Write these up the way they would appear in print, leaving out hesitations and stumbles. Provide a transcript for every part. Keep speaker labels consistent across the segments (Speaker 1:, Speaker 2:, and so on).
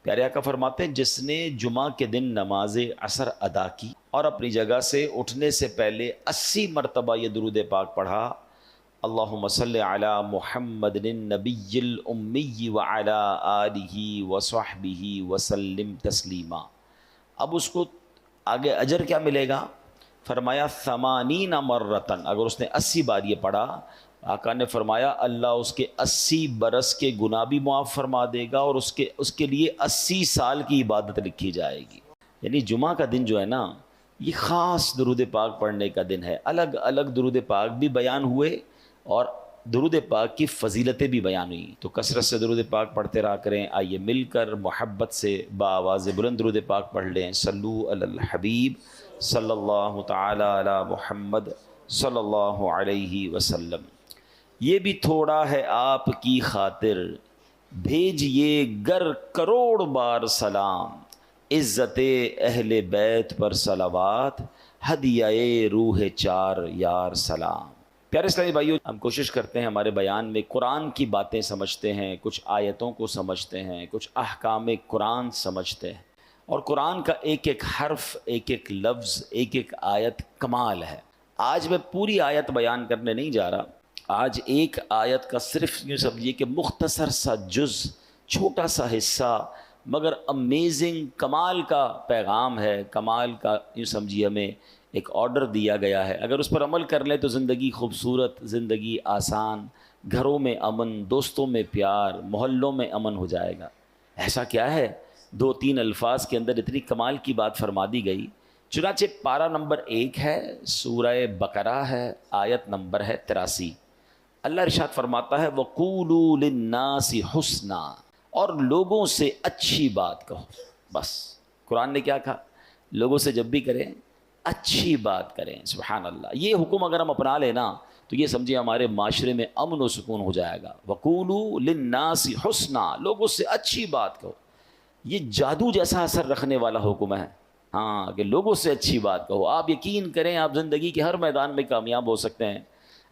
Speaker 1: پیارے آقا فرماتے ہیں جس نے جمعہ کے دن نماز عصر ادا کی اور اپنی جگہ سے اٹھنے سے پہلے 80 مرتبہ یہ درود پاک پڑھا، اللہم صلی علی محمد النبی الامی وعلی آلہ وصحبہ وسلم تسلیما، اب اس کو آگے اجر کیا ملے گا؟ فرمایا 80 مرتن، اگر اس نے 80 بار یہ پڑھا، آقا نے فرمایا اللہ اس کے 80 برس کے گناہ بھی معاف فرما دے گا اور اس کے لیے 80 سال کی عبادت لکھی جائے گی۔ یعنی جمعہ کا دن جو ہے نا، یہ خاص درود پاک پڑھنے کا دن ہے۔ الگ الگ درود پاک بھی بیان ہوئے اور درود پاک کی فضیلتیں بھی بیان ہوئیں، تو کثرت سے درود پاک پڑھتے رہا کریں۔ آئیے مل کر محبت سے بآواز بلند درود پاک پڑھ لیں۔ صلو علی الحبیب صلی اللہ تعالی علی محمد صلی اللہ علیہ وسلم۔ یہ بھی تھوڑا ہے آپ کی خاطر، بھیجئے گر کروڑ بار سلام، عزت اہل بیت پر صلوات، ہدیہ روح چار یار سلام۔ پیارے اسلامی بھائیو، ہم کوشش کرتے ہیں ہمارے بیان میں قرآن کی باتیں سمجھتے ہیں، کچھ آیتوں کو سمجھتے ہیں، کچھ احکام قرآن سمجھتے ہیں، اور قرآن کا ایک ایک حرف، ایک ایک لفظ، ایک ایک آیت کمال ہے۔ آج میں پوری آیت بیان کرنے نہیں جا رہا، آج ایک آیت کا صرف یوں سمجھیے کہ مختصر سا جز، چھوٹا سا حصہ، مگر امیزنگ، کمال کا پیغام ہے، کمال کا یوں سمجھیے ہمیں ایک آرڈر دیا گیا ہے۔ اگر اس پر عمل کر لیں تو زندگی خوبصورت، زندگی آسان، گھروں میں امن، دوستوں میں پیار، محلوں میں امن ہو جائے گا۔ ایسا کیا ہے، 2-3 الفاظ کے اندر اتنی کمال کی بات فرما دی گئی۔ چنانچہ پارہ نمبر 1 ہے، سورہ بقرہ ہے، آیت نمبر ہے 83۔ اللہ ارشاد فرماتا ہے وَقُولُوا لِلنَّاسِ حُسْنًا، اور لوگوں سے اچھی بات کہو۔ بس قرآن نے کیا کہا؟ لوگوں سے جب بھی کریں اچھی بات کریں۔ سبحان اللہ، یہ حکم اگر ہم اپنا لینا تو یہ سمجھے ہمارے معاشرے میں امن و سکون ہو جائے گا۔ وَقُولُوا لِلنَّاسِ حُسْنًا، لوگوں سے اچھی بات کہو۔ یہ جادو جیسا اثر رکھنے والا حکم ہے، ہاں، کہ لوگوں سے اچھی بات کہو۔ آپ یقین کریں آپ زندگی کے ہر میدان میں کامیاب ہو سکتے ہیں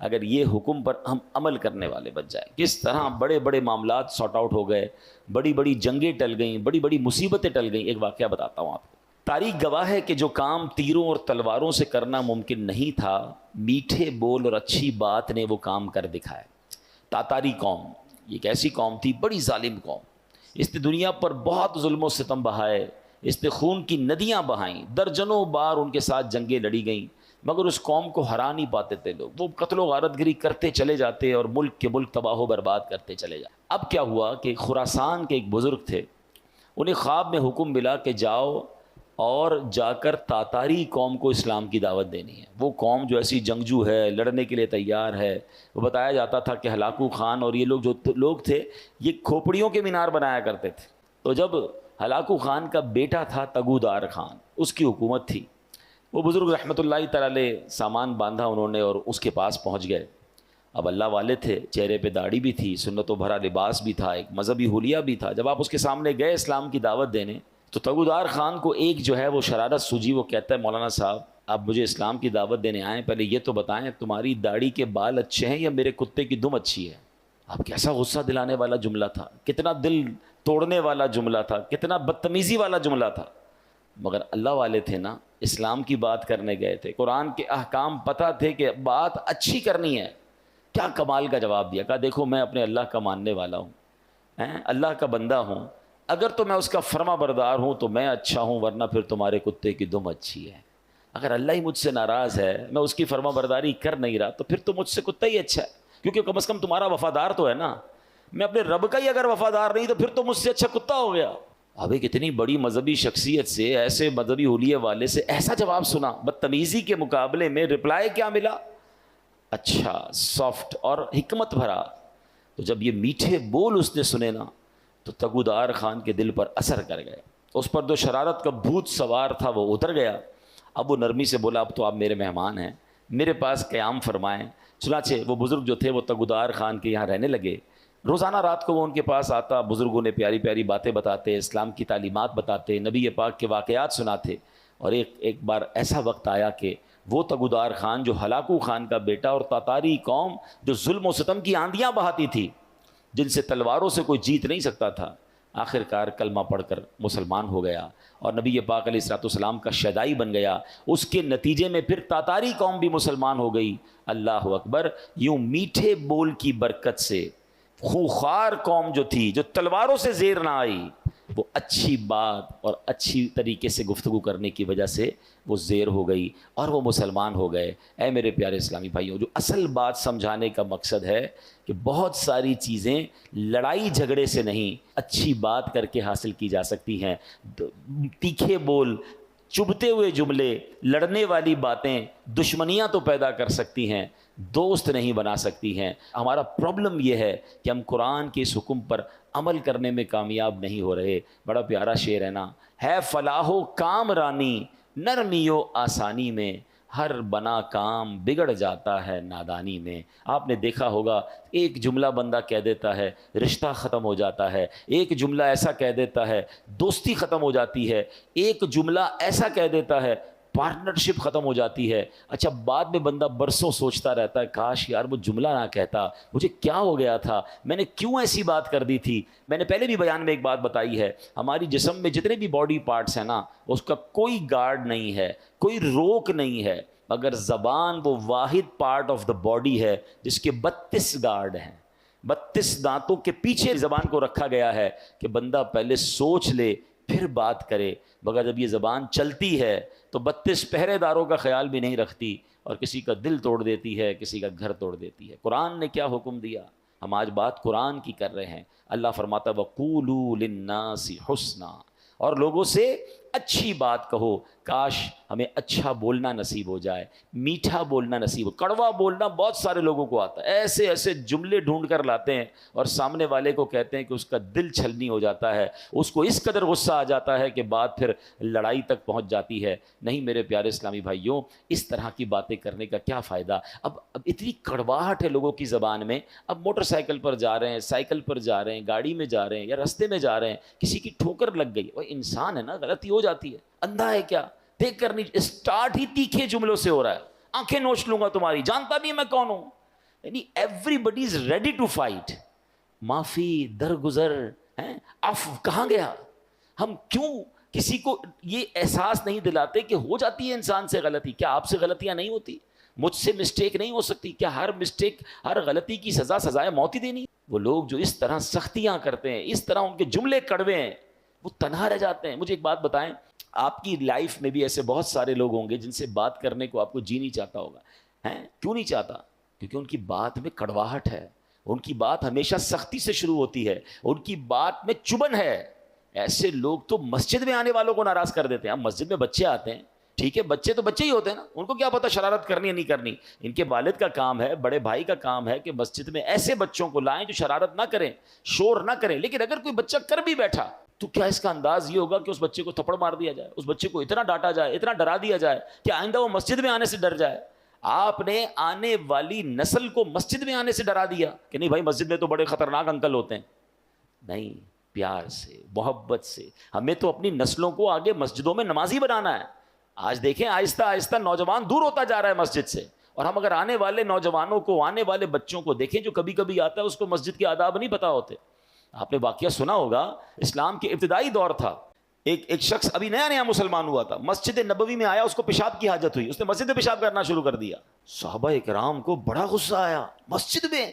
Speaker 1: اگر یہ حکم پر ہم عمل کرنے والے بن جائیں۔ کس طرح بڑے بڑے معاملات سارٹ آؤٹ ہو گئے، بڑی بڑی جنگیں ٹل گئیں، بڑی بڑی مصیبتیں ٹل گئیں۔ ایک واقعہ بتاتا ہوں آپ کو۔ تاریخ گواہ ہے کہ جو کام تیروں اور تلواروں سے کرنا ممکن نہیں تھا، میٹھے بول اور اچھی بات نے وہ کام کر دکھایا۔ تاتاری قوم، یہ ایک ایسی قوم تھی، بڑی ظالم قوم، اس نے دنیا پر بہت ظلم و ستم بہائے، اس نے خون کی ندیاں بہائیں، درجنوں بار ان کے ساتھ جنگیں لڑی گئیں، مگر اس قوم کو ہرا نہیں پاتے تھے لوگ۔ وہ قتل و غارت گری کرتے چلے جاتے اور ملک کے ملک تباہ و برباد کرتے چلے جاتے۔ اب کیا ہوا کہ خراسان کے ایک بزرگ تھے، انہیں خواب میں حکم ملا کہ جاؤ اور جا کر تاتاری قوم کو اسلام کی دعوت دینی ہے۔ وہ قوم جو ایسی جنگجو ہے، لڑنے کے لیے تیار ہے۔ وہ بتایا جاتا تھا کہ ہلاکو خان اور یہ لوگ جو لوگ تھے، یہ کھوپڑیوں کے مینار بنایا کرتے تھے۔ تو جب ہلاکو خان کا بیٹا تھا تگودار خان، اس کی حکومت تھی، وہ بزرگ رحمۃ اللہ تعالی علیہ سامان باندھا انہوں نے اور اس کے پاس پہنچ گئے۔ اب اللہ والے تھے، چہرے پہ داڑھی بھی تھی، سنت و بھرا لباس بھی تھا، ایک مذہبی حلیہ بھی تھا۔ جب آپ اس کے سامنے گئے اسلام کی دعوت دینے تو تگودار خان کو ایک جو ہے وہ شرارت سوجی۔ وہ کہتا ہے مولانا صاحب آپ مجھے اسلام کی دعوت دینے آئیں، پہلے یہ تو بتائیں تمہاری داڑھی کے بال اچھے ہیں یا میرے کتے کی دم اچھی ہے؟ اب کیسا غصہ دلانے والا جملہ تھا، کتنا دل توڑنے والا جملہ تھا، کتنا بدتمیزی والا جملہ تھا، مگر اللہ والے تھے نا، اسلام کی بات کرنے گئے تھے، قرآن کے احکام پتہ تھے کہ بات اچھی کرنی ہے۔ کیا کمال کا جواب دیا، کہا دیکھو میں اپنے اللہ کا ماننے والا ہوں، اللہ کا بندہ ہوں، اگر تو میں اس کا فرما بردار ہوں تو میں اچھا ہوں، ورنہ پھر تمہارے کتے کی دم اچھی ہے۔ اگر اللہ ہی مجھ سے ناراض ہے، میں اس کی فرما برداری کر نہیں رہا، تو پھر تو مجھ سے کتا ہی اچھا ہے، کیونکہ کم از کم تمہارا وفادار تو ہے نا۔ میں اپنے رب کا ہی اگر وفادار نہیں تو پھر تو مجھ سے اچھا کتا ہو گیا۔ اب ایک اتنی بڑی مذہبی شخصیت سے، ایسے مذہبی حلیے والے سے ایسا جواب سنا، بدتمیزی کے مقابلے میں رپلائی کیا ملا؟ اچھا، سافٹ اور حکمت بھرا۔ تو جب یہ میٹھے بول اس نے سنے نا تو تگودار خان کے دل پر اثر کر گئے، اس پر جو شرارت کا بھوت سوار تھا وہ اتر گیا۔ اب وہ نرمی سے بولا اب تو آپ میرے مہمان ہیں، میرے پاس قیام فرمائیں۔ چنانچہ وہ بزرگ جو تھے وہ تگودار خان کے یہاں رہنے لگے۔ روزانہ رات کو وہ ان کے پاس آتا، بزرگوں نے پیاری پیاری باتیں بتاتے، اسلام کی تعلیمات بتاتے، نبی پاک کے واقعات سناتے۔ اور ایک بار ایسا وقت آیا کہ وہ تگودار خان جو ہلاکو خان کا بیٹا اور تاتاری قوم جو ظلم و ستم کی آندیاں بہاتی تھی، جن سے تلواروں سے کوئی جیت نہیں سکتا تھا، آخر کار کلمہ پڑھ کر مسلمان ہو گیا اور نبی پاک علیہ الصلوۃ والسلام کا شیدائی بن گیا. اس کے نتیجے میں پھر تاتاری قوم بھی مسلمان ہو گئی. اللہ اکبر. یوں میٹھے بول کی برکت سے خوخار قوم جو تھی، جو تلواروں سے زیر نہ آئی، وہ اچھی بات اور اچھی طریقے سے گفتگو کرنے کی وجہ سے وہ زیر ہو گئی اور وہ مسلمان ہو گئے. اے میرے پیارے اسلامی بھائیوں، جو اصل بات سمجھانے کا مقصد ہے کہ بہت ساری چیزیں لڑائی جھگڑے سے نہیں، اچھی بات کر کے حاصل کی جا سکتی ہیں. تیکھے بول، چبھتے ہوئے جملے، لڑنے والی باتیں دشمنیاں تو پیدا کر سکتی ہیں، دوست نہیں بنا سکتی ہیں. ہمارا پرابلم یہ ہے کہ ہم قرآن کے اس حکم پر عمل کرنے میں کامیاب نہیں ہو رہے. بڑا پیارا شعر ہے نا، ہے فلاح و کام رانی نرمی و آسانی میں، ہر بنا کام بگڑ جاتا ہے نادانی میں. آپ نے دیکھا ہوگا ایک جملہ بندہ کہہ دیتا ہے رشتہ ختم ہو جاتا ہے، ایک جملہ ایسا کہہ دیتا ہے دوستی ختم ہو جاتی ہے، ایک جملہ ایسا کہہ دیتا ہے پارٹنرشپ ختم ہو جاتی ہے. اچھا بعد میں بندہ برسوں سوچتا رہتا ہے کاش یار وہ جملہ نہ کہتا، مجھے کیا ہو گیا تھا، میں نے کیوں ایسی بات کر دی تھی. میں نے پہلے بھی بیان میں ایک بات بتائی ہے، ہماری جسم میں جتنے بھی باڈی پارٹس ہیں نا، اس کا کوئی گارڈ نہیں ہے، کوئی روک نہیں ہے، مگر زبان وہ واحد پارٹ آف دا باڈی ہے جس کے 32 گارڈ ہیں. 32 دانتوں کے پیچھے زبان کو رکھا گیا ہے کہ بندہ پہلے سوچ لے پھر بات کرے. مگر جب یہ زبان چلتی ہے تو 32 پہرے داروں کا خیال بھی نہیں رکھتی اور کسی کا دل توڑ دیتی ہے، کسی کا گھر توڑ دیتی ہے. قرآن نے کیا حکم دیا؟ ہم آج بات قرآن کی کر رہے ہیں. اللہ فرماتا وَقُولُوا لِلنَّاسِ حُسْنًا، اور لوگوں سے اچھی بات کہو. کاش ہمیں اچھا بولنا نصیب ہو جائے، میٹھا بولنا نصیب ہو. کڑوا بولنا بہت سارے لوگوں کو آتا ہے، ایسے ایسے جملے ڈھونڈ کر لاتے ہیں اور سامنے والے کو کہتے ہیں کہ اس کا دل چھلنی ہو جاتا ہے، اس کو اس قدر غصہ آ جاتا ہے کہ بات پھر لڑائی تک پہنچ جاتی ہے. نہیں میرے پیارے اسلامی بھائیوں، اس طرح کی باتیں کرنے کا کیا فائدہ؟ اب اتنی کڑواہٹ ہے لوگوں کی زبان میں. اب موٹر سائیکل پر جا رہے ہیں، سائیکل پر جا رہے ہیں، گاڑی میں جا رہے ہیں یا رستے میں جا رہے ہیں، کسی کی ٹھوکر لگ گئی، وہ انسان ہے نا، غلطی ہو جاتی ہے، اندھا ہے کیا؟ دیکھ کر نہیں، اسٹارٹ ہی تیکھے جملوں سے ہو رہا ہے، آنکھیں نوچ لوں گا تمہاری، جانتا بھی میں کون ہوں. یعنی everybody is ready to fight. معافی درگزر ہیں، عفو کہاں گیا؟ ہم کیوں کسی کو یہ احساس نہیں دلاتے کہ ہو جاتی ہے انسان سے غلطی؟ کیا آپ سے غلطیاں نہیں ہوتی؟ مجھ سے مسٹیک نہیں ہو سکتی؟ کیا ہر مسٹیک، ہر غلطی کی سزائے موت ہی دینی؟ وہ لوگ جو اس طرح سختیاں کرتے ہیں، اس طرح ان کے جملے کڑوے ہیں، وہ تنہا رہ جاتے ہیں. مجھے ایک بات بتائیں، آپ کی لائف میں بھی ایسے بہت سارے لوگ ہوں گے جن سے بات کرنے کو آپ کو جی نہیں چاہتا ہوگا. ہیں کیوں نہیں چاہتا؟ کیونکہ ان کی بات میں کڑواہٹ ہے، ان کی بات ہمیشہ سختی سے شروع ہوتی ہے، ان کی بات میں چبن ہے. ایسے لوگ تو مسجد میں آنے والوں کو ناراض کر دیتے ہیں. اب مسجد میں بچے آتے ہیں، ٹھیک ہے، بچے تو بچے ہی ہوتے ہیں نا، ان کو کیا پتا شرارت کرنی ہے نہیں کرنی. ان کے والد کا کام ہے، بڑے بھائی کا کام ہے کہ مسجد میں ایسے بچوں کو لائیں جو شرارت نہ کریں، شور نہ کریں. لیکن اگر کوئی بچہ کر بھی بیٹھا تو کیا اس کا انداز یہ ہوگا کہ اس بچے کو تھپڑ مار دیا جائے، اس بچے کو اتنا ڈانٹا جائے، اتنا ڈرا دیا جائے کہ آئندہ وہ مسجد میں آنے سے ڈر جائے؟ آپ نے آنے والی نسل کو مسجد میں آنے سے ڈرا دیا کہ نہیں بھائی مسجد میں تو بڑے خطرناک انکل ہوتے ہیں. نہیں، پیار سے، محبت سے ہمیں تو اپنی نسلوں کو آگے مسجدوں میں نمازی بنانا ہے. آج دیکھیں آہستہ آہستہ نوجوان دور ہوتا جا رہا ہے مسجد سے، اور ہم اگر آنے والے نوجوانوں کو، آنے والے بچوں کو دیکھیں جو کبھی کبھی آتا ہے اس کو مسجد کے آداب نہیں پتا ہوتے. آپ نے واقعہ سنا ہوگا، اسلام کے ابتدائی دور تھا، ایک شخص ابھی نیا نیا مسلمان ہوا تھا، مسجد نبوی میں آیا، اس کو پیشاب کی حاجت ہوئی، اس نے مسجد میں پیشاب کرنا شروع کر دیا. صحابہ اکرام کو بڑا غصہ آیا، مسجد میں؟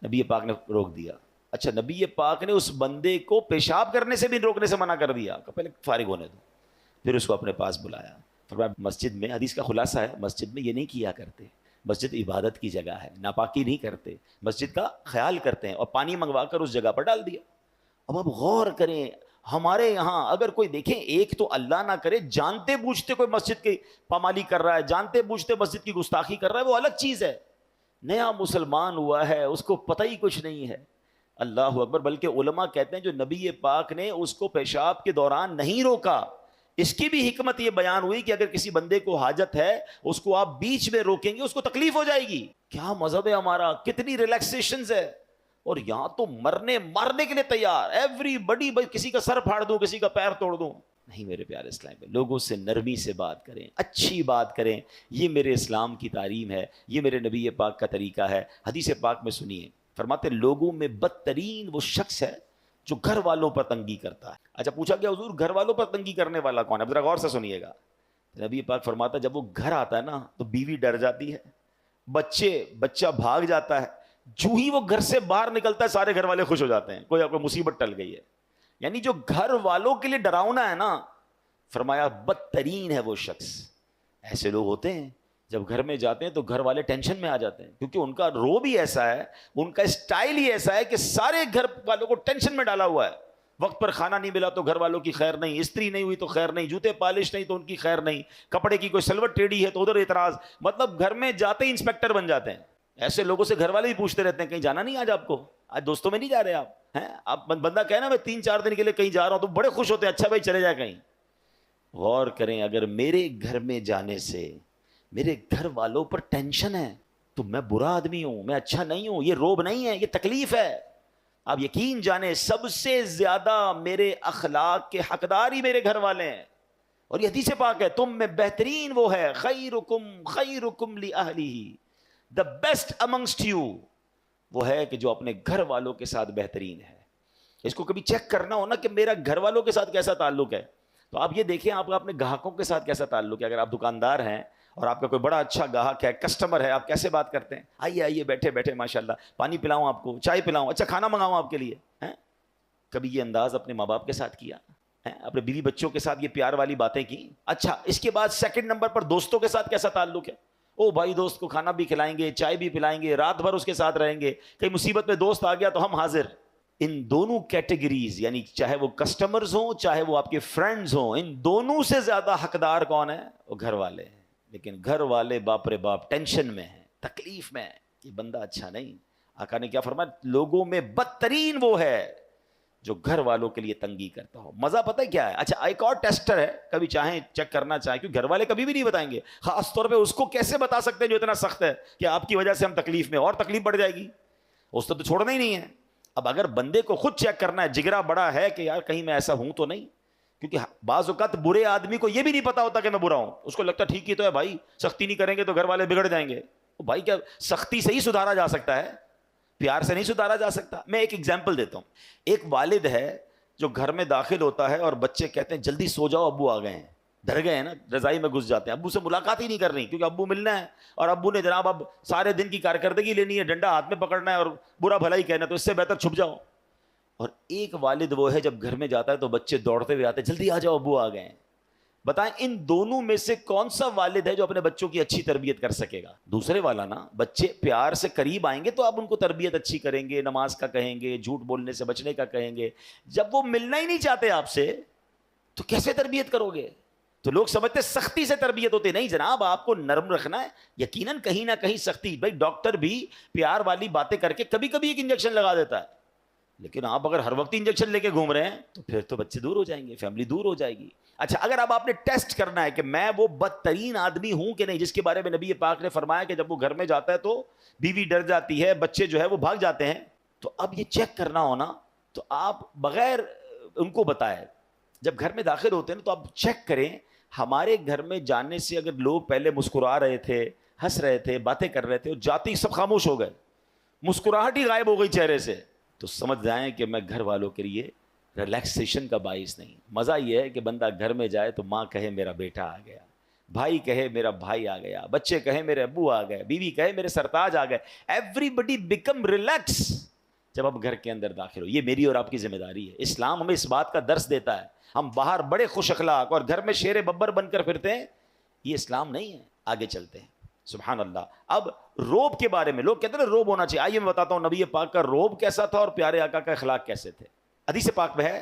Speaker 1: نبی پاک نے روک دیا. اچھا نبی پاک نے اس بندے کو پیشاب کرنے سے بھی روکنے سے منع کر دیا کہ پہلے فارغ ہونے دو. پھر اس کو اپنے پاس بلایا، فرمایا مسجد میں، حدیث کا خلاصہ ہے، مسجد میں یہ نہیں کیا کرتے، مسجد عبادت کی جگہ ہے، ناپاکی نہیں کرتے، مسجد کا خیال کرتے ہیں. اور پانی منگوا کر اس جگہ پر ڈال دیا. اب غور کریں، ہمارے یہاں اگر کوئی دیکھیں، ایک تو اللہ نہ کرے جانتے بوجھتے کوئی مسجد کی پامالی کر رہا ہے، جانتے بوجھتے مسجد کی گستاخی کر رہا ہے، وہ الگ چیز ہے. نیا مسلمان ہوا ہے، اس کو پتہ ہی کچھ نہیں ہے. اللہ اکبر. بلکہ علماء کہتے ہیں جو نبی پاک نے اس کو پیشاب کے دوران نہیں روکا، اس کی بھی حکمت یہ بیان ہوئی کہ اگر کسی بندے کو حاجت ہے، اس کو آپ بیچ میں روکیں گے اس کو تکلیف ہو جائے گی. کیا مذہب ہے ہمارا، کتنی ریلیکسیشنز ہے. اور یہاں تو مارنے کے لیے تیار، ایوری بڈی، کسی کا سر پھاڑ دوں، کسی کا پیر توڑ دوں. نہیں میرے پیارے اسلام میں، لوگوں سے نرمی سے بات کریں، اچھی بات کریں. یہ میرے اسلام کی تعلیم ہے، یہ میرے نبی پاک کا طریقہ ہے. حدیث پاک میں سنیے، فرماتے لوگوں میں بدترین وہ شخص ہے جو گھر والوں پر تنگی کرتا ہے. اچھا پوچھا گیا حضور گھر والوں پر تنگی کرنے والا کون ہے؟ ذرا غور سے سنیے گا. نبی پاک فرماتا ہے جب وہ گھر آتا ہے نا تو بیوی ڈر جاتی ہے, بچہ بھاگ جاتا ہے, جو ہی وہ گھر سے باہر نکلتا ہے سارے گھر والے خوش ہو جاتے ہیں, کوئی آپ کو مصیبت ٹل گئی ہے. یعنی جو گھر والوں کے لیے ڈراؤنا ہے نا, فرمایا بدترین ہے وہ شخص. ایسے لوگ ہوتے ہیں جب گھر میں جاتے ہیں تو گھر والے ٹینشن میں آ جاتے ہیں, کیونکہ ان کا روب ہی ایسا ہے, ان کا اسٹائل ہی ایسا ہے کہ سارے گھر والوں کو ٹینشن میں ڈالا ہوا ہے. وقت پر کھانا نہیں ملا تو گھر والوں کی خیر نہیں, استری نہیں ہوئی تو خیر نہیں, جوتے پالش نہیں تو ان کی خیر نہیں, کپڑے کی کوئی سلوٹ ٹیڑھی ہے تو ادھر اعتراض. مطلب گھر میں جاتے ہی انسپیکٹر بن جاتے ہیں. ایسے لوگوں سے گھر والے بھی پوچھتے رہتے ہیں کہیں جانا نہیں آج آپ کو, آج دوستوں میں نہیں جا رہے آپ ہیں. آپ بندہ کہنا میں 3-4 دن کے لیے کہیں جا رہا ہوں تو بڑے خوش ہوتے ہیں, اچھا بھائی چلے جائے کہیں. غور کریں اگر میرے گھر میں جانے سے میرے گھر والوں پر ٹینشن ہے تو میں برا آدمی ہوں, میں اچھا نہیں ہوں. یہ روب نہیں ہے, یہ تکلیف ہے. آپ یقین جانیں سب سے زیادہ میرے اخلاق کے حقدار ہی میرے گھر والے ہیں. اور یہ حدیث پاک ہے تم میں بہترین وہ ہے خیرکم لأہلہ, the best amongst you وہ ہے کہ جو اپنے گھر والوں کے ساتھ بہترین ہے. اس کو کبھی چیک کرنا ہو نا کہ میرا گھر والوں کے ساتھ کیسا تعلق ہے, تو آپ یہ دیکھیں آپ کا اپنے گاہکوں کے ساتھ کیسا تعلق ہے. اگر آپ دکاندار ہیں اور آپ کا کوئی بڑا اچھا گاہک ہے, کسٹمر ہے, آپ کیسے بات کرتے ہیں؟ آئیے بیٹھے ماشاءاللہ, پانی پلاؤں آپ کو, چائے پلاؤں, اچھا کھانا منگاؤں آپ کے لیے. کبھی یہ انداز اپنے ماں باپ کے ساتھ کیا؟ اپنے بیوی بچوں کے ساتھ یہ پیار والی باتیں کی؟ اچھا اس کے بعد سیکنڈ نمبر پر دوستوں کے ساتھ کیسا تعلق ہے؟ او بھائی دوست کو کھانا بھی کھلائیں گے, چائے بھی پلائیں گے, رات بھر اس کے ساتھ رہیں گے, کہیں مصیبت میں دوست آ گیا تو ہم حاضر. ان دونوں کیٹیگریز یعنی چاہے وہ کسٹمرز ہوں چاہے وہ آپ کے فرینڈز ہوں, ان دونوں سے زیادہ حقدار کون ہے؟ وہ گھر والے ہیں. لیکن گھر والے باپ رے باپ ٹینشن میں ہیں, تکلیف میں ہیں, یہ بندہ اچھا نہیں. آقا نے کیا فرمایا؟ لوگوں میں بدترین وہ ہے جو گھر والوں کے لیے تنگی کرتا ہو. مزہ پتہ ہے کیا ہے؟ اچھا ایک اور ٹیسٹر ہے, کبھی چاہیں چیک کرنا چاہیں, کیونکہ گھر والے کبھی بھی نہیں بتائیں گے. خاص طور پہ اس کو کیسے بتا سکتے ہیں جو اتنا سخت ہے کہ آپ کی وجہ سے ہم تکلیف میں, اور تکلیف بڑھ جائے گی, اس کو تو چھوڑنا ہی نہیں ہے. اب اگر بندے کو خود چیک کرنا ہے, جگرا بڑا ہے کہ یار کہیں میں ایسا ہوں تو نہیں, کیونکہ بعض اوقات برے آدمی کو یہ بھی نہیں پتا ہوتا کہ میں برا ہوں, اس کو لگتا ٹھیک ہی تو ہے بھائی, سختی نہیں کریں گے تو گھر والے بگڑ جائیں گے. بھائی کیا سختی سے ہی سدھارا جا سکتا ہے, پیار سے نہیں سدھارا جا سکتا. میں ایک ایگزامپل دیتا ہوں. ایک والد ہے جو گھر میں داخل ہوتا ہے اور بچے کہتے ہیں جلدی سو جاؤ ابو آ گئے ہیں, ڈر گئے ہیں نا, رضائی میں گھس جاتے ہیں, ابو سے ملاقات ہی نہیں کرنی کیونکہ ابو ملنا ہے, اور ابو نے جناب اب سارے دن کی کارکردگی لینی ہے, ڈنڈا ہاتھ میں پکڑنا ہے اور برا بھلا ہی کہنا, تو اس سے بہتر چھپ جاؤ. اور ایک والد وہ ہے جب گھر میں جاتا ہے تو بچے دوڑتے ہوئے آتے ہیں جلدی آ جاؤ ابو آ گئے ہیں. بتائیں ان دونوں میں سے کون سا والد ہے جو اپنے بچوں کی اچھی تربیت کر سکے گا؟ دوسرے والا نا. بچے پیار سے قریب آئیں گے تو آپ ان کو تربیت اچھی کریں گے, نماز کا کہیں گے, جھوٹ بولنے سے بچنے کا کہیں گے. جب وہ ملنا ہی نہیں چاہتے آپ سے تو کیسے تربیت کرو گے؟ تو لوگ سمجھتے سختی سے تربیت ہوتی, نہیں جناب, آپ کو نرم رکھنا ہے. یقیناً کہیں نہ کہیں سختی, بھائی ڈاکٹر بھی پیار والی باتیں کر کے کبھی کبھی ایک انجیکشن لگا دیتا ہے, لیکن آپ اگر ہر وقت انجیکشن لے کے گھوم رہے ہیں تو پھر تو بچے دور ہو جائیں گے, فیملی دور ہو جائے گی. اچھا اگر اب آپ نے ٹیسٹ کرنا ہے کہ میں وہ بدترین آدمی ہوں کہ نہیں جس کے بارے میں نبی پاک نے فرمایا کہ جب وہ گھر میں جاتا ہے تو بیوی ڈر جاتی ہے, بچے جو ہے وہ بھاگ جاتے ہیں, تو اب یہ چیک کرنا ہونا تو آپ بغیر ان کو بتائے جب گھر میں داخل ہوتے ہیں تو آپ چیک کریں. ہمارے گھر میں جانے سے اگر لوگ پہلے مسکرا رہے تھے, ہنس رہے تھے, باتیں کر رہے تھے, اور جاتے ہی سب خاموش ہو گئے, مسکراہٹ ہی غائب ہو گئی چہرے سے, تو سمجھ جائیں کہ میں گھر والوں کے لیے ریلیکسیشن کا باعث نہیں. مزہ یہ ہے کہ بندہ گھر میں جائے تو ماں کہے میرا بیٹا آ گیا, بھائی کہے میرا بھائی آ گیا, بچے کہے میرے ابو آ گئے, بیوی کہے میرے سرتاج آ گئے. ایوری بڈی بیکم ریلیکس جب آپ گھر کے اندر داخل ہو. یہ میری اور آپ کی ذمہ داری ہے. اسلام ہمیں اس بات کا درس دیتا ہے. ہم باہر بڑے خوش اخلاق اور گھر میں شیر ببر بن کر پھرتے ہیں, یہ اسلام نہیں ہے. آگے چلتے ہیں. سبحان اللہ. اب روب کے بارے میں لوگ کہتے ہیں نا روب ہونا چاہیے. آئیے میں بتاتا ہوں نبی پاک کا روب کیسا تھا اور پیارے آقا کا اخلاق کیسے تھے. حدیث پاک میں ہے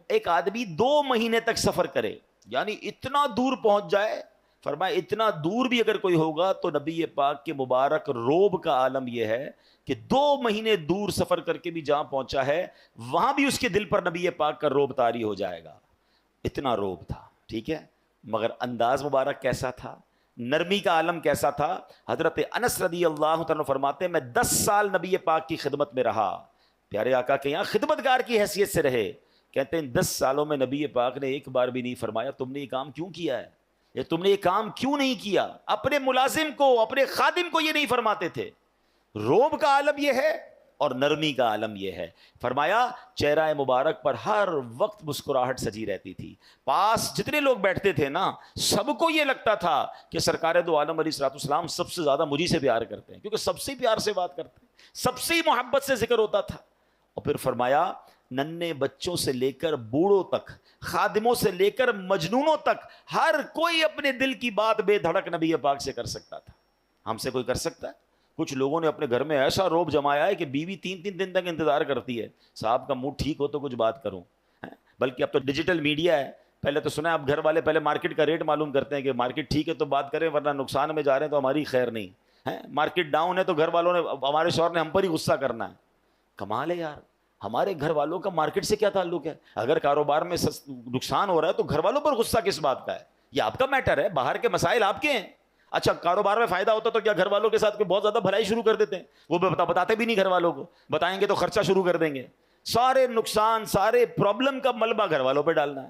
Speaker 1: ایک آدمی 2 مہینے تک سفر کرے, یعنی اتنا دور پہنچ جائے. فرمایا اتنا دور بھی اگر کوئی ہوگا تو نبی پاک کے مبارک روب کا عالم یہ ہے کہ 2 مہینے دور سفر کر کے بھی جہاں پہنچا ہے وہاں بھی اس کے دل پر نبی پاک کا روب طاری ہو جائے گا. اتنا روب تھا. ٹھیک ہے, مگر انداز مبارک کیسا تھا, نرمی کا عالم کیسا تھا. حضرت انس رضی اللہ تعالیٰ فرماتے ہیں میں 10 سال نبی پاک کی خدمت میں رہا, پیارے آقا کے یہاں خدمتگار کی حیثیت سے رہے. کہتے ہیں 10 سالوں میں نبی پاک نے ایک بار بھی نہیں فرمایا تم نے یہ کام کیوں کیا ہے, یا تم نے یہ کام کیوں نہیں کیا. اپنے ملازم کو, اپنے خادم کو یہ نہیں فرماتے تھے. روب کا عالم یہ ہے اور نرمی کا عالم یہ ہے. فرمایا چہرہ مبارک پر ہر وقت مسکراہٹ سجی رہتی تھی. پاس جتنے لوگ بیٹھتے تھے نا سب کو یہ لگتا تھا کہ سرکار دو عالم علیہ الصلوۃ والسلام سب سے زیادہ مجھی سے پیار کرتے ہیں، کیونکہ سب سے پیار سے بات کرتے ہیں، سب سے محبت سے ذکر ہوتا تھا. اور پھر فرمایا ننھے بچوں سے لے کر بوڑھوں تک، خادموں سے لے کر مجنونوں تک، ہر کوئی اپنے دل کی بات بے دھڑک نبی پاک سے کر سکتا تھا. ہم سے کوئی کر سکتا ہے؟ کچھ لوگوں نے اپنے گھر میں ایسا روب جمایا ہے کہ بیوی 3 دن تک انتظار کرتی ہے، صاحب کا موڈ ٹھیک ہو تو کچھ بات کروں. بلکہ اب تو ڈیجیٹل میڈیا ہے. پہلے تو سنا ہے اب گھر والے پہلے مارکیٹ کا ریٹ معلوم کرتے ہیں کہ مارکیٹ ٹھیک ہے تو بات کریں، ورنہ نقصان میں جا رہے ہیں تو ہماری خیر نہیں ہے. مارکیٹ ڈاؤن ہے تو گھر والوں نے، ہمارے شوہر نے ہم پر ہی غصہ کرنا ہے. کمال ہے یار، ہمارے گھر والوں کا مارکیٹ سے کیا تعلق ہے؟ اگر کاروبار میں نقصان ہو رہا ہے تو گھر والوں پر غصہ کس بات کا ہے؟ یہ آپ کا میٹر ہے، باہر کے مسائل آپ کے ہیں. اچھا کاروبار میں فائدہ ہوتا تو کیا گھر والوں کے ساتھ بہت زیادہ بھلائی شروع کر دیتے ہیں؟ وہ بتاتے بھی نہیں گھر والوں کو، بتائیں گے تو خرچہ شروع کر دیں گے. سارے نقصان، سارے پرابلم کا ملبہ گھر والوں پہ ڈالنا ہے.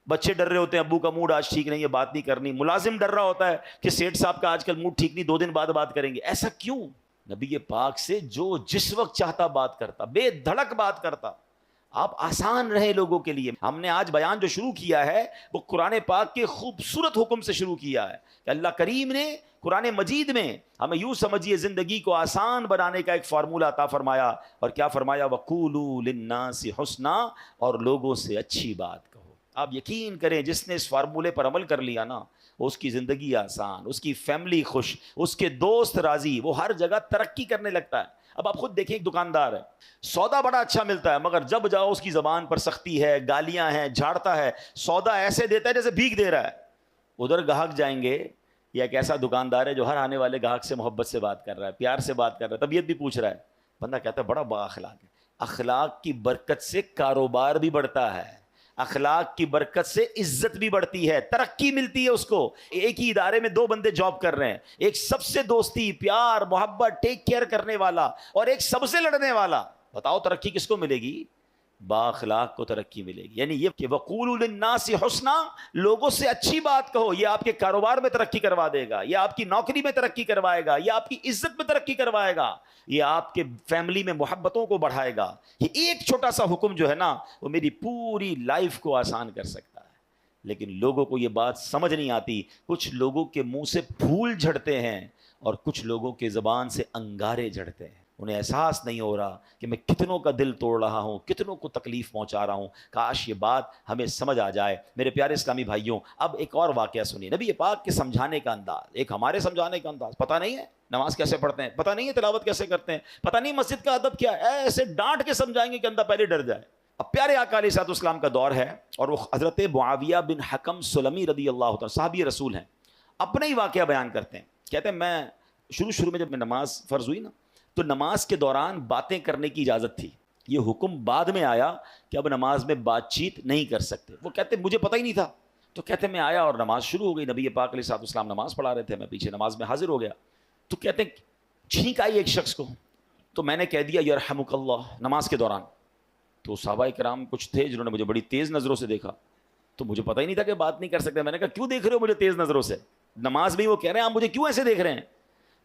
Speaker 1: بچے ڈر رہے ہوتے ہیں ابو کا موڈ آج ٹھیک نہیں ہے، بات نہیں کرنی. ملازم ڈر رہا ہوتا ہے کہ سیٹھ صاحب کا آج کل موڈ ٹھیک نہیں، 2 دن بعد بات کریں گے. ایسا کیوں؟ نبی پاک سے جو جس وقت چاہتا بات کرتا، بے دھڑک بات کرتا. آپ آسان رہے لوگوں کے لیے. ہم نے آج بیان جو شروع کیا ہے وہ قرآن پاک کے خوبصورت حکم سے شروع کیا ہے کہ اللہ کریم نے قرآن مجید میں ہمیں یوں سمجھیے زندگی کو آسان بنانے کا ایک فارمولہ عطا فرمایا. اور کیا فرمایا؟ وَقُولُوا لِلنَّاسِ حُسْنًا، اور لوگوں سے اچھی بات کہو. آپ یقین کریں جس نے اس فارمولے پر عمل کر لیا نا اس کی زندگی آسان، اس کی فیملی خوش، اس کے دوست راضی، وہ ہر جگہ ترقی کرنے لگتا ہے. اب آپ خود دیکھیں، ایک دکاندار ہے، سودا بڑا اچھا ملتا ہے، مگر جب جاؤ اس کی زبان پر سختی ہے، گالیاں ہیں، جھاڑتا ہے، سودا ایسے دیتا ہے جیسے بھیک دے رہا ہے. ادھر گاہک جائیں گے، یا ایک ایسا دکاندار ہے جو ہر آنے والے گاہک سے محبت سے بات کر رہا ہے، پیار سے بات کر رہا ہے، طبیعت بھی پوچھ رہا ہے. بندہ کہتا ہے بڑا با اخلاق ہے. اخلاق کی برکت سے کاروبار بھی بڑھتا ہے، اخلاق کی برکت سے عزت بھی بڑھتی ہے، ترقی ملتی ہے اس کو. ایک ہی ادارے میں 2 بندے جاب کر رہے ہیں، ایک سب سے دوستی، پیار، محبت، ٹیک کیئر کرنے والا، اور ایک سب سے لڑنے والا. بتاؤ ترقی کس کو ملے گی؟ با اخلاق کو ترقی ملے گی. یعنی یہ کہ وَقُولُوا لِلنَّاسِ حُسْنًا، لوگوں سے اچھی بات کہو. یہ آپ کے کاروبار میں ترقی کروا دے گا، یہ آپ کی نوکری میں ترقی کروائے گا، یہ آپ کی عزت میں ترقی کروائے گا، یہ آپ کے فیملی میں محبتوں کو بڑھائے گا. یہ ایک چھوٹا سا حکم جو ہے نا وہ میری پوری لائف کو آسان کر سکتا ہے. لیکن لوگوں کو یہ بات سمجھ نہیں آتی. کچھ لوگوں کے منہ سے پھول جھڑتے ہیں اور کچھ لوگوں کے زبان سے انگارے جھڑتے ہیں. انہیں احساس نہیں ہو رہا کہ میں کتنوں کا دل توڑ رہا ہوں، کتنوں کو تکلیف پہنچا رہا ہوں. کاش یہ بات ہمیں سمجھ آ جائے. میرے پیارے اسلامی بھائیوں، اب ایک اور واقعہ سنیے. نبی پاک کے سمجھانے کا انداز، ایک ہمارے سمجھانے کا انداز. پتہ نہیں ہے نماز کیسے پڑھتے ہیں، پتہ نہیں ہے تلاوت کیسے کرتے ہیں، پتہ نہیں مسجد کا ادب کیا ہے. ایسے ڈانٹ کے سمجھائیں گے کہ بندہ پہلے ڈر جائے. اب پیارے آقا علیہ الصلوۃ والسلام کا دور ہے اور وہ حضرت معاویہ بن حکم سلمی رضی اللہ عنہ، صحابی رسول ہیں، اپنا ہی واقعہ بیان کرتے ہیں. کہتے ہیں میں شروع میں جب میں نماز فرض ہوئی نا تو نماز کے دوران باتیں کرنے کی اجازت تھی. یہ حکم بعد میں آیا کہ اب نماز میں بات چیت نہیں کر سکتے. وہ کہتے مجھے پتہ ہی نہیں تھا. تو کہتے میں آیا اور نماز شروع ہو گئی. نبی پاک علیہ الصلوۃ والسلام نماز پڑھا رہے تھے، میں پیچھے نماز میں حاضر ہو گیا. تو کہتے ہیں چھینک آئی ایک شخص کو، تو میں نے کہہ دیا یرحمک اللہ نماز کے دوران. تو صحابہ کرام کچھ تھے جنہوں نے مجھے بڑی تیز نظروں سے دیکھا. تو مجھے پتہ ہی نہیں تھا کہ بات نہیں کر سکتے. میں نے کہا کیوں دیکھ رہے ہو مجھے تیز نظروں سے؟ نماز میں وہ کہہ رہے ہیں آپ مجھے کیوں ایسے دیکھ رہے ہیں؟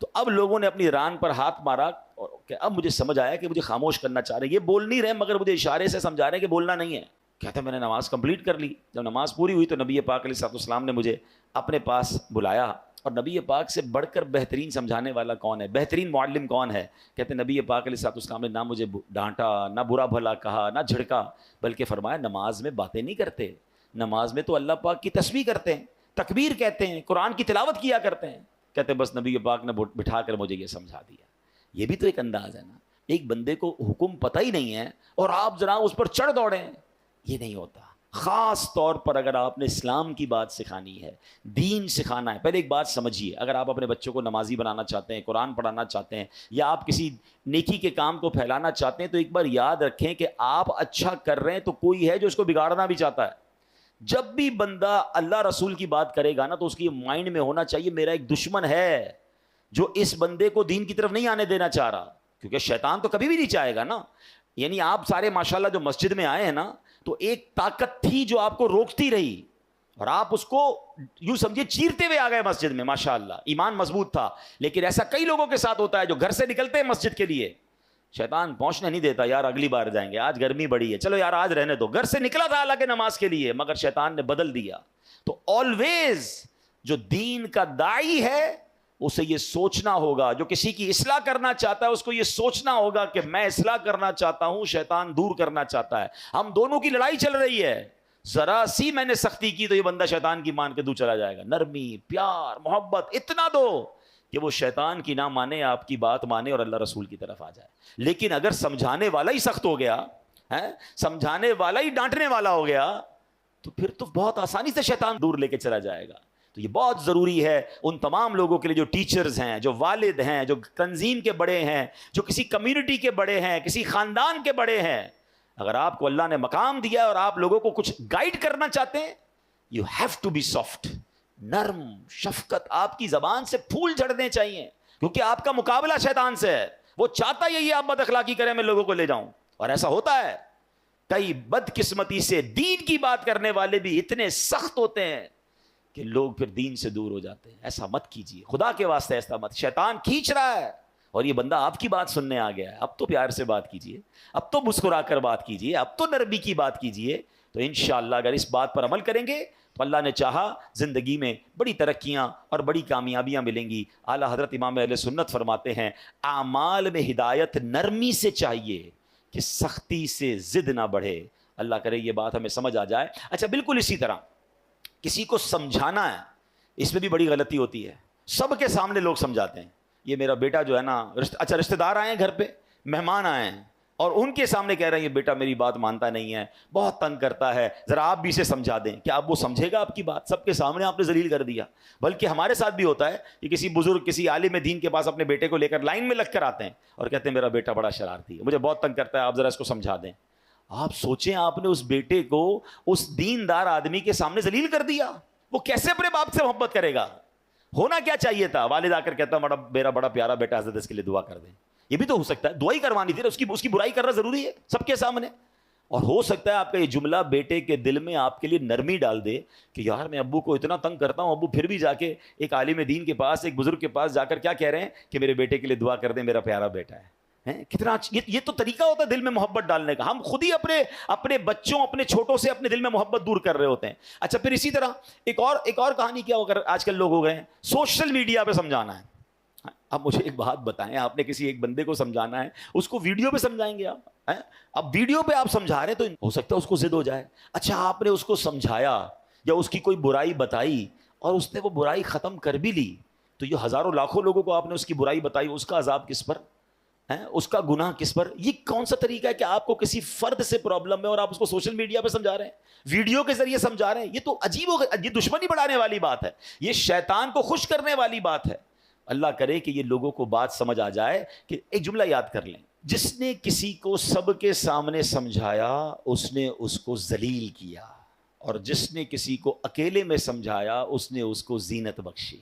Speaker 1: تو اب لوگوں نے اپنی ران پر ہاتھ مارا اور کہ اب مجھے سمجھ آیا کہ مجھے خاموش کرنا چاہ رہے ہیں. یہ بول نہیں رہے مگر مجھے اشارے سے سمجھا رہے ہیں کہ بولنا نہیں ہے. کہتا میں نے نماز کمپلیٹ کر لی. جب نماز پوری ہوئی تو نبی پاک علیہ الصلوۃ والسلام نے مجھے اپنے پاس بلایا. اور نبی پاک سے بڑھ کر بہترین سمجھانے والا کون ہے، بہترین معلم کون ہے؟ کہتے نبی پاک علیہ الصلوۃ والسلام نے نہ مجھے ڈانٹا، نہ برا بھلا کہا، نہ جھڑکا، بلکہ فرمایا نماز میں باتیں نہیں کرتے، نماز میں تو اللہ پاک کی تسبیح کرتے ہیں، تکبیر کہتے ہیں، قرآن کی تلاوت کیا کرتے ہیں. کہتے بس نبی پاک نے بٹھا کر مجھے یہ سمجھا دیا. یہ بھی تو ایک انداز ہے نا. ایک بندے کو حکم پتہ ہی نہیں ہے اور آپ ذرا اس پر چڑھ دوڑیں، یہ نہیں ہوتا. خاص طور پر اگر آپ نے اسلام کی بات سکھانی ہے، دین سکھانا ہے. پہلے ایک بات سمجھیے، اگر آپ اپنے بچوں کو نمازی بنانا چاہتے ہیں، قرآن پڑھانا چاہتے ہیں، یا آپ کسی نیکی کے کام کو پھیلانا چاہتے ہیں، تو ایک بار یاد رکھیں کہ آپ اچھا کر رہے ہیں تو کوئی ہے جو اس کو بگاڑنا بھی چاہتا ہے. جب بھی بندہ اللہ رسول کی بات کرے گا نا تو اس کی مائنڈ میں ہونا چاہیے میرا ایک دشمن ہے جو اس بندے کو دین کی طرف نہیں آنے دینا چاہ رہا. کیونکہ شیطان تو کبھی بھی نہیں چاہے گا نا. یعنی آپ سارے ماشاءاللہ جو مسجد میں آئے ہیں نا تو ایک طاقت تھی جو آپ کو روکتی رہی اور آپ اس کو یوں سمجھے چیرتے ہوئے آ گئے مسجد میں. ماشاءاللہ ایمان مضبوط تھا. لیکن ایسا کئی لوگوں کے ساتھ ہوتا ہے جو گھر سے نکلتے ہیں مسجد کے لیے شیطان پہنچنے نہیں دیتا، یار اگلی بار جائیں گے، آج گرمی بڑی ہے، چلو یار آج رہنے دو. گھر سے نکلا تھا حالانکہ نماز کے لیے، مگر شیطان نے بدل دیا. تو آلویز جو دین کا داعی ہے اسے یہ سوچنا ہوگا، جو کسی کی اصلاح کرنا چاہتا ہے اس کو یہ سوچنا ہوگا کہ میں اصلاح کرنا چاہتا ہوں، شیطان دور کرنا چاہتا ہے. ہم دونوں کی لڑائی چل رہی ہے، ذرا سی میں نے سختی کی تو یہ بندہ شیطان کی مان کے دور چلا جائے گا. نرمی، پیار، محبت اتنا دو کہ وہ شیطان کی نہ مانے، آپ کی بات مانے اور اللہ رسول کی طرف آ جائے. لیکن اگر سمجھانے والا ہی سخت ہو گیا، سمجھانے والا ہی ڈانٹنے والا ہو گیا، تو پھر تو بہت آسانی سے شیطان دور لے کے چلا جائے گا. تو یہ بہت ضروری ہے ان تمام لوگوں کے لیے جو ٹیچرز ہیں، جو والد ہیں، جو تنظیم کے بڑے ہیں، جو کسی کمیونٹی کے بڑے ہیں، کسی خاندان کے بڑے ہیں. اگر آپ کو اللہ نے مقام دیا ہے اور آپ لوگوں کو کچھ گائیڈ کرنا چاہتے ہیں، you have to be soft. نرم، شفقت، آپ کی زبان سے پھول جھڑنے چاہیے، کیونکہ آپ کا مقابلہ شیطان سے ہے. وہ چاہتا یہی آپ بد اخلاقی کریں، میں لوگوں کو لے جاؤں، اور ایسا ہوتا ہے. کئی بدقسمتی سے دین کی بات کرنے والے بھی اتنے سخت ہوتے ہیں کہ لوگ پھر دین سے دور ہو جاتے ہیں. ایسا مت کیجیے، خدا کے واسطے ایسا مت. شیطان کھینچ رہا ہے اور یہ بندہ آپ کی بات سننے آ گیا ہے. اب تو پیار سے بات کیجیے، اب تو مسکرا کر بات کیجیے، اب تو نرمی کی بات کیجیے. تو انشاءاللہ اگر اس بات پر عمل کریں گے تو اللہ نے چاہا زندگی میں بڑی ترقیاں اور بڑی کامیابیاں ملیں گی. اعلیٰ حضرت امام اہل سنت فرماتے ہیں اعمال میں ہدایت نرمی سے چاہیے کہ سختی سے ضد نہ بڑھے. اللہ کرے یہ بات ہمیں سمجھ آ جائے. اچھا، بالکل اسی طرح کسی کو سمجھانا ہے، اس میں بھی بڑی غلطی ہوتی ہے. سب کے سامنے لوگ سمجھاتے ہیں، یہ میرا بیٹا جو ہے نا، اچھا رشتہ دار آئے ہیں گھر پہ، مہمان آئے ہیں، اور ان کے سامنے کہہ رہے ہیں یہ بیٹا میری بات مانتا نہیں ہے، بہت تنگ کرتا ہے، ذرا آپ بھی اسے سمجھا دیں. کیا اب وہ سمجھے گا آپ کی بات؟ سب کے سامنے آپ نے ذلیل کر دیا. بلکہ ہمارے ساتھ بھی ہوتا ہے کہ کسی بزرگ، کسی عالم دین کے پاس اپنے بیٹے کو لے کر لائن میں لگ کر آتے ہیں اور کہتے ہیں میرا بیٹا بڑا شرارتی ہے، مجھے بہت تنگ کرتا ہے، آپ ذرا اس کو سمجھا دیں. آپ سوچیں، آپ نے اس بیٹے کو اس دیندار آدمی کے سامنے ذلیل کر دیا، وہ کیسے اپنے باپ سے محبت کرے گا؟ ہونا کیا چاہیے تھا، والد آ کر کہتا میرا بڑا پیارا بیٹا، حضرت اس کے لیے دعا کر دیں. یہ بھی تو ہو سکتا ہے، دعا ہی کروانی تھی، اس کی برائی کرنا ضروری ہے سب کے سامنے. اور ہو سکتا ہے آپ کا یہ جملہ بیٹے کے دل میں آپ کے لیے نرمی ڈال دے کہ یار میں ابو کو اتنا تنگ کرتا ہوں، ابو پھر بھی جا کے ایک عالم دین کے پاس، ایک بزرگ کے پاس جا کر کیا کہہ رہے ہیں کہ میرے بیٹے کے لیے دعا کر دیں، میرا پیارا بیٹا ہے. کتنا یہ تو طریقہ ہوتا ہے دل میں محبت ڈالنے کا. ہم خود ہی اپنے بچوں، اپنے چھوٹوں سے اپنے دل میں محبت دور کر رہے ہوتے ہیں. اچھا، پھر اسی طرح ایک اور کہانی کیا ہو کر آج کل لوگ ہو گئے ہیں، سوشل میڈیا پہ سمجھانا ہے. اب مجھے ایک بات بتائیں، آپ نے کسی ایک بندے کو سمجھانا ہے، اس کو ویڈیو پہ سمجھائیں گے آپ؟ اب ویڈیو پہ آپ سمجھا رہے ہیں تو ہو سکتا ہے اس کو ضد ہو جائے. اچھا، آپ نے اس کو سمجھایا یا اس کی کوئی برائی بتائی اور اس نے وہ برائی ختم کر بھی لی، تو یہ ہزاروں لاکھوں لوگوں کو آپ نے اس کی برائی بتائی، اس کا عذاب کس پر ہے؟ اس کا گناہ کس پر؟ یہ کون سا طریقہ ہے کہ آپ کو کسی فرد سے پرابلم ہے اور آپ اس کو سوشل میڈیا پہ سمجھا رہے ہیں، ویڈیو کے ذریعے سمجھا رہے ہیں؟ یہ تو عجیب یہ دشمنی بڑھانے والی بات ہے، یہ شیطان کو خوش کرنے والی بات ہے. اللہ کرے کہ یہ لوگوں کو بات سمجھ آ جائے کہ ایک جملہ یاد کر لیں، جس نے کسی کو سب کے سامنے سمجھایا اس نے اس کو ذلیل کیا، اور جس نے کسی کو اکیلے میں سمجھایا اس نے اس کو زینت بخشی.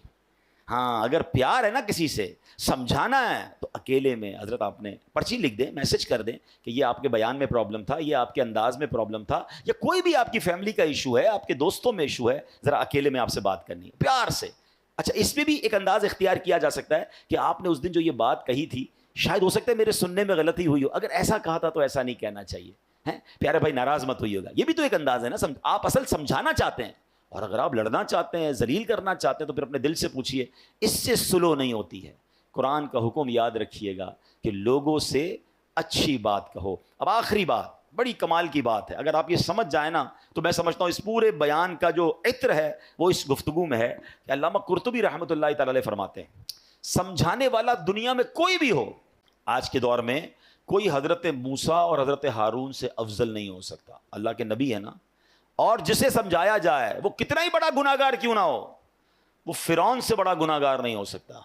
Speaker 1: ہاں، اگر پیار ہے نا، کسی سے سمجھانا ہے تو اکیلے میں، حضرت آپ نے پرچی لکھ دیں، میسج کر دیں کہ یہ آپ کے بیان میں پرابلم تھا، یہ آپ کے انداز میں پرابلم تھا، یا کوئی بھی آپ کی فیملی کا ایشو ہے، آپ کے دوستوں میں ایشو ہے، ذرا اکیلے میں آپ سے بات کرنی ہے پیار سے. اچھا، اس میں بھی ایک انداز اختیار کیا جا سکتا ہے کہ آپ نے اس دن جو یہ بات کہی تھی، شاید ہو سکتا ہے میرے سننے میں غلطی ہوئی ہو، اگر ایسا کہا تھا تو ایسا نہیں کہنا چاہیے، پیارے بھائی ناراض مت ہوئیے گا. یہ بھی تو ایک انداز ہے نا، آپ اصل سمجھانا چاہتے ہیں، اور اگر آپ لڑنا چاہتے ہیں، ذلیل کرنا چاہتے ہیں، تو پھر اپنے دل سے پوچھیے. اس سے سلو نہیں ہوتی ہے. قرآن کا حکم یاد رکھیے گا کہ لوگوں سے اچھی بات کہو. اب آخری بات بڑی کمال کی بات ہے، اگر آپ یہ سمجھ جائیں نا تو میں سمجھتا ہوں اس پورے بیان کا جو عطر ہے وہ اس گفتگو میں ہے. کہ علامہ قرطبی رحمۃ اللہ تعالی علیہ فرماتے ہیں سمجھانے والا دنیا میں کوئی بھی ہو، آج کے دور میں کوئی حضرت موسیٰ اور حضرت ہارون سے افضل نہیں ہو سکتا. اللہ کے نبی ہے نا، اور جسے سمجھایا جائے وہ کتنا ہی بڑا گناہگار کیوں نہ ہو، وہ فرعون سے بڑا گناہگار نہیں ہو سکتا.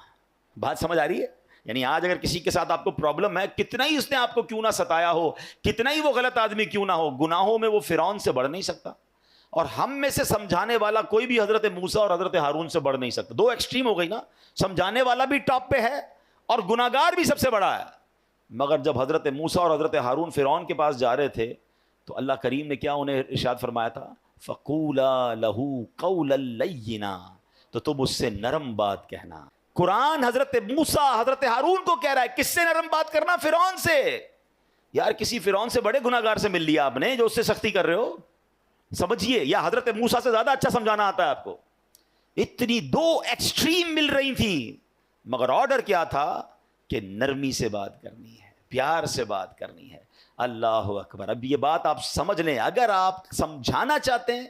Speaker 1: بات سمجھ آ رہی ہے؟ یعنی آج اگر کسی کے ساتھ آپ کو پرابلم ہے، کتنا ہی اس نے آپ کو کیوں نہ ستایا ہو، کتنا ہی وہ غلط آدمی کیوں نہ ہو، گناہوں میں وہ فرعون سے بڑھ نہیں سکتا. اور ہم میں سے سمجھانے والا کوئی بھی حضرت موسیٰ اور حضرت ہارون سے بڑھ نہیں سکتا. دو ایکسٹریم ہو گئی نا، سمجھانے والا بھی ٹاپ پہ ہے اور گناہگار بھی سب سے بڑا ہے. مگر جب حضرت موسیٰ اور حضرت ہارون فرعون کے پاس جا رہے تھے تو اللہ کریم نے کیا انہیں ارشاد فرمایا تھا؟ فَقُولَا لَهُ قَوْلًا لَيِّنًا، تو تم اس سے نرم بات کہنا. قرآن حضرت موسیٰ حضرت ہارون کو کہہ رہا ہے کس سے نرم بات کرنا؟ فرعون سے. یار کسی فرعون سے بڑے گناہ گار سے مل لیا آپ نے جو اس سے سختی کر رہے ہو. سمجھیے, یا حضرت موسیٰ سے زیادہ اچھا سمجھانا آتا ہے آپ کو. اتنی دو ایکسٹریم مل رہی تھی, مگر آرڈر کیا تھا کہ نرمی سے بات کرنی ہے, پیار سے بات کرنی ہے. اللہ اکبر. اب یہ بات آپ سمجھ لیں, اگر آپ سمجھانا چاہتے ہیں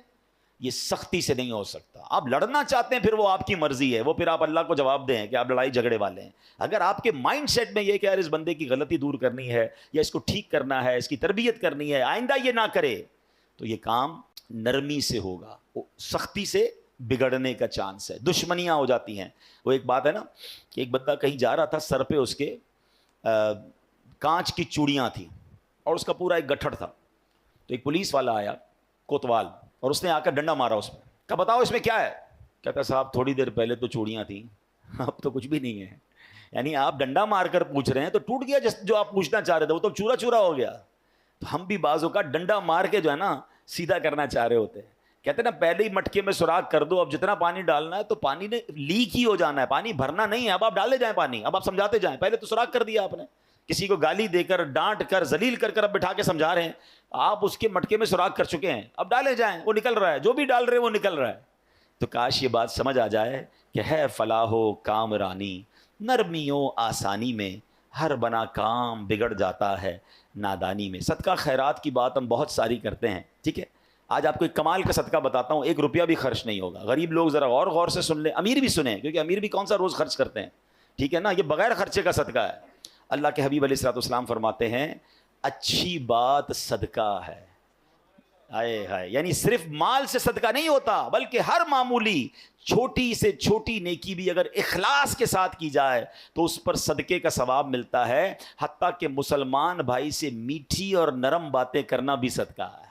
Speaker 1: یہ سختی سے نہیں ہو سکتا. آپ لڑنا چاہتے ہیں پھر وہ آپ کی مرضی ہے, وہ پھر آپ اللہ کو جواب دیں کہ آپ لڑائی جھگڑے والے ہیں. اگر آپ کے مائنڈ سیٹ میں یہ کہ یار اس بندے کی غلطی دور کرنی ہے یا اس کو ٹھیک کرنا ہے, اس کی تربیت کرنی ہے, آئندہ یہ نہ کرے, تو یہ کام نرمی سے ہوگا. سختی سے بگڑنے کا چانس ہے, دشمنیاں ہو جاتی ہیں. وہ ایک بات ہے نا کہ ایک بندہ کہیں جا رہا تھا, سر پہ اس کے کانچ کی چوڑیاں تھیں اور اس کا پورا ایک گٹھڑ تھا. تو ایک پولیس والا آیا کوتوال, اور اس نے آ کر ڈنڈا مارا اس میں. کہا بتاؤ اس میں کیا ہے؟ کہتا صاحب تھوڑی دیر پہلے تو چوڑیاں تھیں, اب تو کچھ بھی نہیں ہے. یعنی آپ ڈنڈا مار کر پوچھ رہے ہیں تو ٹوٹ گیا جو آپ پوچھنا چاہ رہے تھے, وہ تو چورا چورا ہو گیا. تو ہم بھی بعضوں کا ڈنڈا مار کے جو ہے نا سیدھا کرنا چاہ رہے ہوتے ہیں. کہتے ہیں نا پہلے ہی مٹکے میں سوراخ کر دو, اب جتنا پانی ڈالنا ہے تو پانی نے لیک ہی ہو جانا ہے, پانی بھرنا نہیں ہے. اب آپ ڈالے جائیں پانی, اب آپ سمجھاتے جائیں. پہلے تو سوراخ کر دیا آپ نے, کسی کو گالی دے کر ڈانٹ کر ذلیل کر کر اب بٹھا کے سمجھا رہے ہیں, آپ اس کے مٹکے میں سوراخ کر چکے ہیں, اب ڈالے جائیں, وہ نکل رہا ہے, جو بھی ڈال رہے ہیں وہ نکل رہا ہے. تو کاش یہ بات سمجھ آ جائے کہ ہے فلاح و کام رانی, نرمیوں آسانی میں ہر بنا کام بگڑ جاتا ہے نادانی میں. صدقہ خیرات کی بات ہم بہت ساری کرتے ہیں, ٹھیک ہے. آج آپ کو ایک کمال کا صدقہ بتاتا ہوں, 1 روپیہ بھی خرچ نہیں ہوگا. غریب لوگ ذرا غور سے سن لیں, امیر بھی سنیں, کیونکہ امیر بھی کون سا روز خرچ کرتے ہیں, ٹھیک ہے نا. یہ بغیر خرچے کا صدقہ ہے. اللہ کے حبیب علیہ الصلوۃ والسلام فرماتے ہیں اچھی بات صدقہ ہے. ہائے ہائے, یعنی صرف مال سے صدقہ نہیں ہوتا, بلکہ ہر معمولی چھوٹی سے چھوٹی نیکی بھی اگر اخلاص کے ساتھ کی جائے تو اس پر صدقے کا ثواب ملتا ہے. حتیٰ کہ مسلمان بھائی سے میٹھی اور نرم باتیں کرنا بھی صدقہ ہے.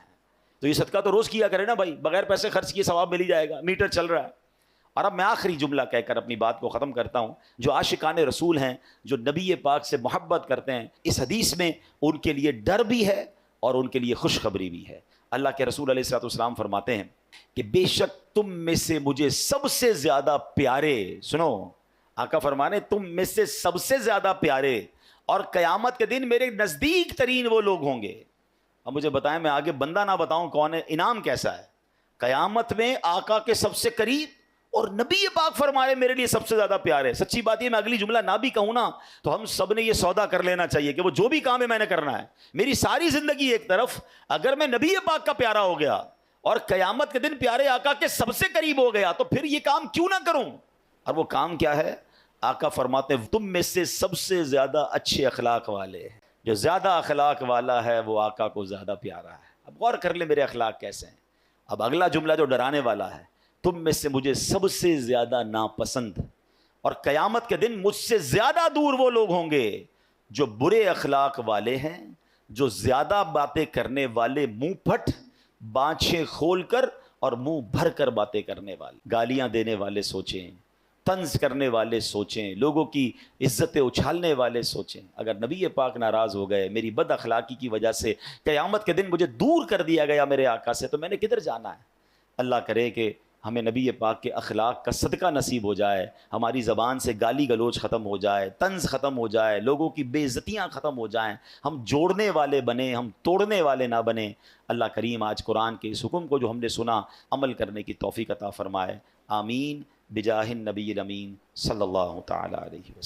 Speaker 1: تو یہ صدقہ تو روز کیا کرے نا بھائی, بغیر پیسے خرچ کیے ثواب مل ہی جائے گا, میٹر چل رہا ہے. اور اب میں آخری جملہ کہہ کر اپنی بات کو ختم کرتا ہوں. جو عاشقان رسول ہیں, جو نبی پاک سے محبت کرتے ہیں, اس حدیث میں ان کے لیے ڈر بھی ہے اور ان کے لیے خوشخبری بھی ہے. اللہ کے رسول علیہ الصلوۃ والسلام فرماتے ہیں کہ بے شک تم میں سے مجھے سب سے زیادہ پیارے, سنو آقا فرمانے تم میں سے سب سے زیادہ پیارے اور قیامت کے دن میرے نزدیک ترین وہ لوگ ہوں گے. اب مجھے بتائیں, میں آگے بندہ نہ بتاؤں کون ہے, انعام کیسا ہے. قیامت میں آقا کے سب سے قریب اور نبی پاک فرمائے میرے لیے سب سے زیادہ پیارے. سچی بات یہ, میں اگلی جملہ نہ بھی کہوں نا تو ہم سب نے یہ سودا کر لینا چاہیے کہ وہ جو بھی کام ہے میں نے کرنا ہے. میری ساری زندگی ایک طرف, اگر میں نبی پاک کا پیارا ہو گیا اور قیامت کے دن پیارے آقا کے سب سے قریب ہو گیا تو پھر یہ کام کیوں نہ کروں. اور وہ کام کیا ہے؟ آقا فرماتے ہیں تم میں سے سب سے زیادہ اچھے اخلاق والے ہیں. جو زیادہ اخلاق والا ہے وہ آقا کو زیادہ پیارا ہے. اب غور کر لیں میرے اخلاق کیسے ہیں. اب اگلا جملہ جو ڈرانے والا ہے, تم میں سے مجھے سب سے زیادہ ناپسند اور قیامت کے دن مجھ سے زیادہ دور وہ لوگ ہوں گے جو برے اخلاق والے ہیں, جو زیادہ باتیں کرنے والے, منہ پھٹ, بانچیں کھول کر اور منہ بھر کر باتیں کرنے والے, گالیاں دینے والے سوچیں, طنز کرنے والے سوچیں, لوگوں کی عزتیں اچھالنے والے سوچیں. اگر نبی پاک ناراض ہو گئے میری بد اخلاقی کی وجہ سے, قیامت کے دن مجھے دور کر دیا گیا میرے آقا سے, تو میں نے کدھر جانا ہے. اللہ کرے کہ ہمیں نبی پاک کے اخلاق کا صدقہ نصیب ہو جائے, ہماری زبان سے گالی گلوچ ختم ہو جائے, طنز ختم ہو جائے, لوگوں کی بے عزتیاں ختم ہو جائیں, ہم جوڑنے والے بنیں, ہم توڑنے والے نہ بنیں. اللہ کریم آج قرآن کے اس حکم کو جو ہم نے سنا عمل کرنے کی توفیق عطا فرمائے. آمین بجاہ النبی الامین صلی اللہ تعالی علیہ وسلم.